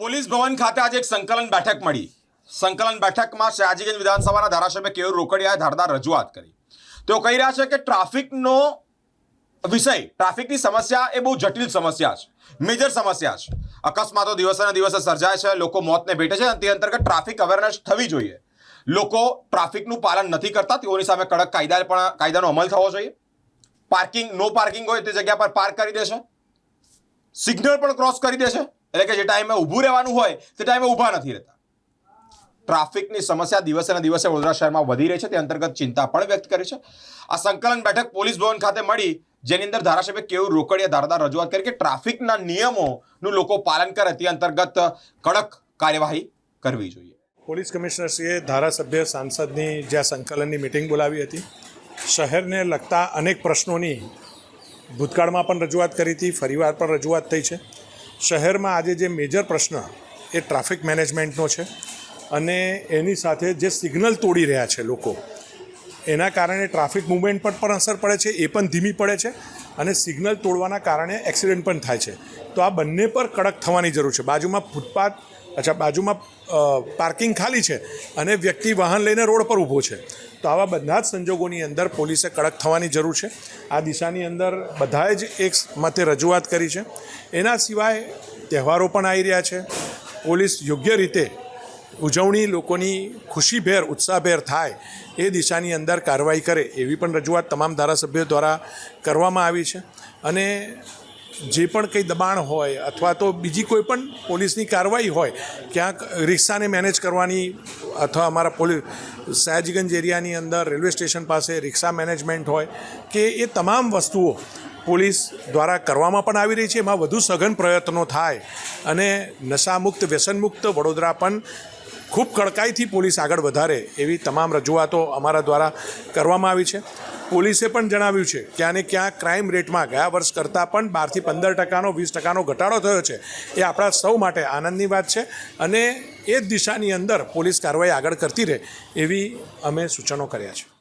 Police ભવન ખાતે આજે એક સંકલન બેઠક મળી। સંકલન બેઠકમાં સયાજીગંજ વિધાનસભાના ધારાસભ્ય કેયુર રોકડિયાએ ધારદાર રજૂઆત કરી। તેઓ કહી રહ્યા છે કે ટ્રાફિકનો વિષય, ટ્રાફિકની સમસ્યા એ બહુ જટિલ સમસ્યા છે, મેજર સમસ્યા છે। અકસ્માતો દિવસેને દિવસે સર્જાય છે, લોકો મોતને ભેટે છે અને તે અંતર્ગત ટ્રાફિક અવેરનેસ થવી જોઈએ। લોકો ટ્રાફિકનું પાલન નથી કરતા, તેઓની સામે કડક કાયદાનો અમલ થવો જોઈએ। પાર્કિંગ, નો પાર્કિંગ હોય તે જગ્યા પર પાર્ક કરી દેશે, સિગ્નલ પણ ક્રોસ કરી દેશે, એટલે કે જે ટાઈમે ઊભું રહેવાનું હોય તે ટાઈમે ઊભા નથી રહેતા। ટ્રાફિકની સમસ્યા દિવસેને દિવસે વડોદરા શહેરમાં વધી રહી છે, તે અંતર્ગત ચિંતા પણ વ્યક્ત કરી છે। આ સંકલન બેઠક પોલીસ ભવન ખાતે મળી, જેની અંદર ધારાસભ્ય કેયુર રોકડિયાએ ધારદાર રજૂઆત કરી કે ટ્રાફિકના નિયમોનું લોકો પાલન કરે, તે અંતર્ગત કડક કાર્યવાહી કરવી જોઈએ। પોલીસ કમિશનરશ્રીએ ધારાસભ્ય સાંસદની જ્યાં સંકલનની મિટિંગ બોલાવી હતી, શહેરને લગતા અનેક પ્રશ્નોની ભૂતકાળમાં પણ રજૂઆત કરી હતી, ફરીવાર પણ રજૂઆત થઈ છે। શહેરમાં આજે જે મેજર પ્રશ્ન એ ટ્રાફિક મેનેજમેન્ટનો છે અને એની સાથે જે સિગ્નલ તોડી રહ્યા છે લોકો, એના કારણે ટ્રાફિક મુવમેન્ટ પર પણ અસર પડે છે, એ પણ ધીમી પડે છે અને સિગ્નલ તોડવાના કારણે એક્સિડન્ટ પણ થાય છે। તો આ બંને પર કડક થવાની જરૂર છે। બાજુમાં પાર્કિંગ ખાલી છે અને વ્યક્તિ વાહન લઈને રોડ પર ઊભો છે, તો આવા બધા જ સંજોગોની અંદર પોલીસે કડક થવાની જરૂર છે। આ દિશાની અંદર બધાએ જ એક મતે રજૂઆત કરી છે। એના સિવાય તહેવારો પણ આવી રહ્યા છે, પોલીસ યોગ્ય રીતે ઉજવણી લોકોની ખુશીભેર, ઉત્સાહભેર થાય એ દિશાની અંદર કાર્યવાહી કરે, એવી પણ રજૂઆત તમામ ધારાસભ્યો દ્વારા કરવામાં આવી છે। અને જે પણ કંઈ દબાણ હોય અથવા તો બીજી કોઈ પણ પોલીસની કાર્યવાહી હોય, ક્યાંક રિક્ષાને મેનેજ કરવાની અથવા અમારા સયાજીગંજ એરિયાની અંદર રેલવે સ્ટેશન પાસે રિક્ષા મેનેજમેન્ટ હોય કે એ તમામ વસ્તુઓ પોલીસ દ્વારા કરવામાં પણ આવી રહી છે। એમાં વધુ સઘન પ્રયત્નો થાય અને નશામુક્ત, વ્યસનમુક્ત વડોદરા પણ ખૂબ કડકાઈથી પોલીસ આગળ વધારે, એવી તમામ રજૂઆતો અમારા દ્વારા કરવામાં આવી છે। પોલીસે પણ જણાવ્યું છે કે આને ક્યાં ક્રાઇમ રેટમાં ગયા વર્ષ કરતાં પણ 12 થી 15%, 20% ઘટાડો થયો છે। એ આપણા સૌ માટે આનંદની વાત છે અને એ જ દિશાની અંદર પોલીસ કાર્યવાહી આગળ કરતી રહે, એવી અમે સૂચનો કર્યા છે।